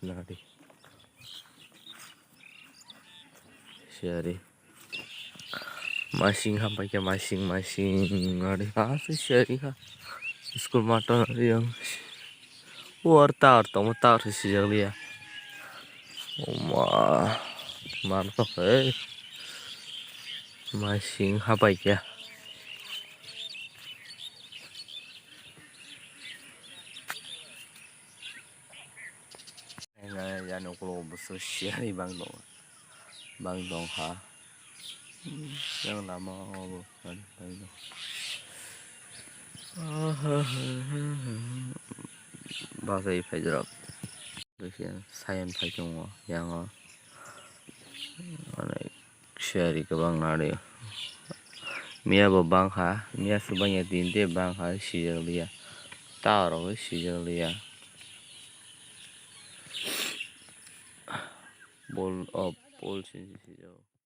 nari siari masing hampai ke masing nari siari school mata nari yang tar sejak dia mantap masing hampai ke jangan kalau besar siari bang dong ha yang lama bukan bang dong bahasa ipa jerak sayan pajong yang siari ke bang nari Mia bang ha Mia subanya dinte bang ha sejak dia taruh sejak dia bol sih sejak